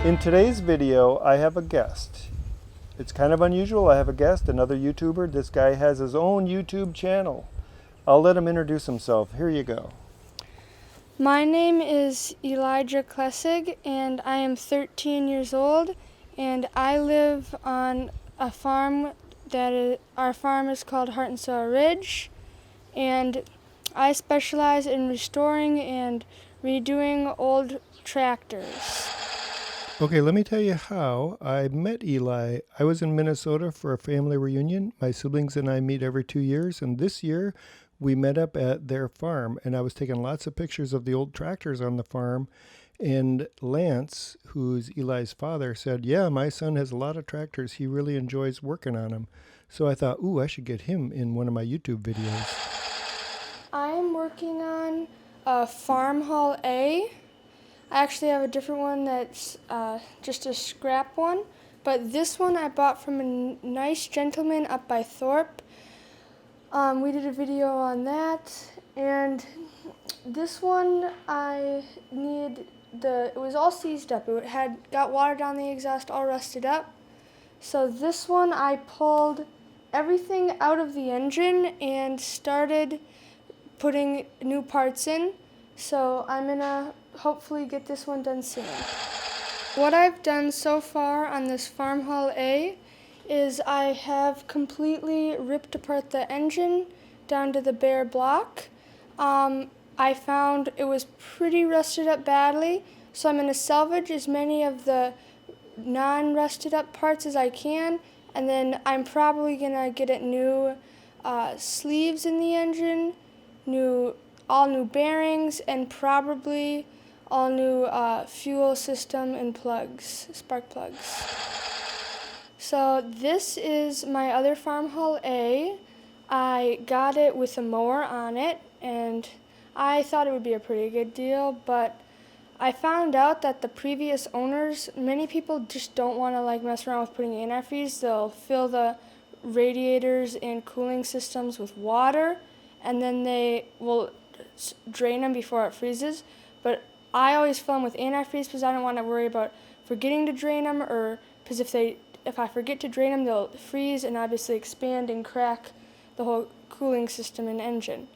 In today's video, I have a guest. It's kind of unusual. I have a guest, another YouTuber. This guy has his own YouTube channel. I'll let him introduce himself. Here you go. My name is Elijah Klessig, and I am 13 years old, and I live on a farm our farm is called Heart and Soil Ridge, and I specialize in restoring and redoing old tractors. Okay, let me tell you how I met Eli. I was in Minnesota for a family reunion. My siblings and I meet every 2 years, and this year we met up at their farm, and I was taking lots of pictures of the old tractors on the farm. And Lance, who's Eli's father, said, "Yeah, my son has a lot of tractors. He really enjoys working on them." So I thought, ooh, I should get him in one of my YouTube videos. I'm working on a Farm Hall A. I actually have a different one that's just a scrap one, but this one I bought from a nice gentleman up by Thorpe. We did a video on that, and this one it was all seized up. It had got water down the exhaust, all rusted up. So this one I pulled everything out of the engine and started putting new parts in. So I'm gonna hopefully get this one done soon. What I've done so far on this Farm Hall A is I have completely ripped apart the engine down to the bare block. I found it was pretty rusted up badly, so I'm going to salvage as many of the non-rusted up parts as I can, and then I'm probably going to get it new sleeves in the engine, all new bearings, and probably all new fuel system and plugs, spark plugs. So this is my other Farm Hall A. I got it with a mower on it, and I thought it would be a pretty good deal, but I found out that the previous owners, many people just don't want to mess around with putting antifreeze. They'll fill the radiators and cooling systems with water, and then they will drain them before it freezes. But I always fill them with antifreeze because I don't want to worry about forgetting to drain them, or because if I forget to drain them, they'll freeze and obviously expand and crack the whole cooling system and engine.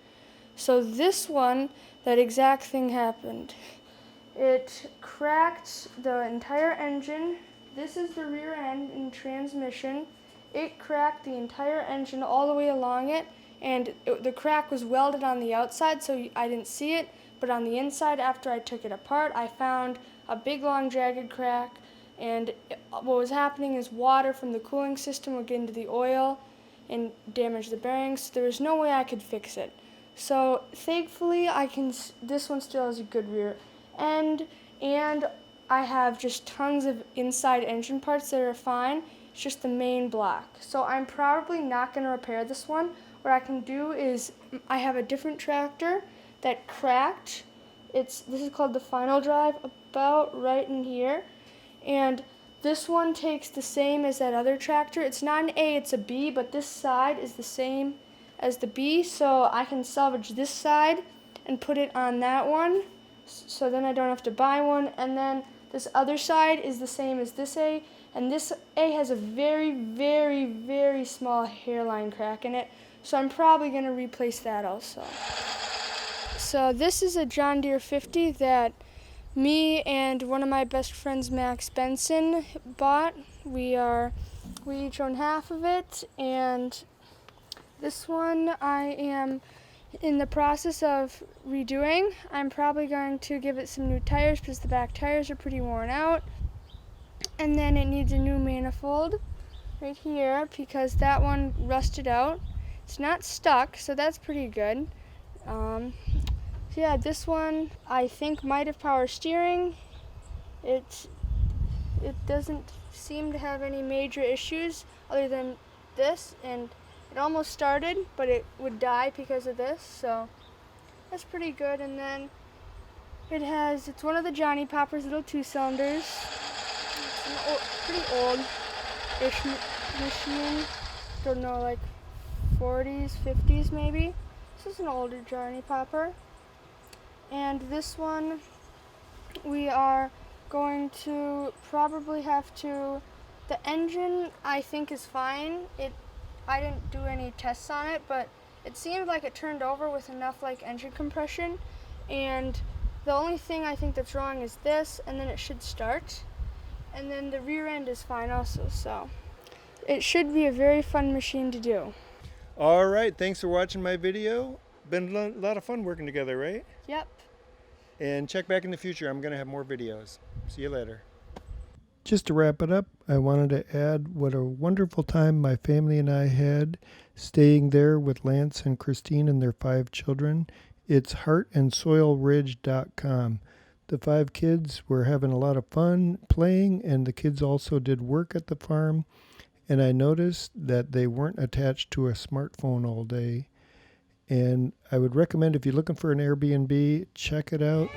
So this one, that exact thing happened. It cracked the entire engine. This is the rear end and transmission. It cracked the entire engine all the way along it, and the crack was welded on the outside, so I didn't see it, but on the inside, after I took it apart, I found a big, long, jagged crack, and what was happening is water from the cooling system would get into the oil and damage the bearings. There was no way I could fix it. So thankfully, this one still has a good rear end, and I have just tons of inside engine parts that are fine. It's just the main block. So I'm probably not going to repair this one. What I can do is I have a different tractor that cracked. This is called the Final Drive, about right in here, and this one takes the same as that other tractor. It's not an A, it's a B, but this side is the same as the B, so I can salvage this side and put it on that one, so then I don't have to buy one. And then this other side is the same as this A, and this A has a very, very, very small hairline crack in it, so I'm probably going to replace that also. So this is a John Deere 50 that me and one of my best friends, Max Benson, bought. We each own half of it, and this one I am in the process of redoing. I'm probably going to give it some new tires because the back tires are pretty worn out, and then it needs a new manifold right here because that one rusted out. It's not stuck, so that's pretty good. Yeah, this one I think might have power steering. It doesn't seem to have any major issues other than this, and it almost started, but it would die because of this, so that's pretty good. And then it's one of the Johnny Popper's little 2-cylinders. It's pretty old-ish machine. Don't know, 40s, 50s maybe. This is an older Johnny Popper. And this one, we are going to probably have to. The engine I think is fine. I didn't do any tests on it, but it seemed like it turned over with enough like engine compression. And the only thing I think that's wrong is this, and then it should start. And then the rear end is fine also, so it should be a very fun machine to do. All right, thanks for watching my video. Been a lot of fun working together, right? Yep. And check back in the future. I'm going to have more videos. See you later. Just to wrap it up, I wanted to add what a wonderful time my family and I had staying there with Lance and Christine and their 5 children. It's heartandsoilridge.com. The 5 kids were having a lot of fun playing, and the kids also did work at the farm. And I noticed that they weren't attached to a smartphone all day. And I would recommend, if you're looking for an Airbnb, check it out.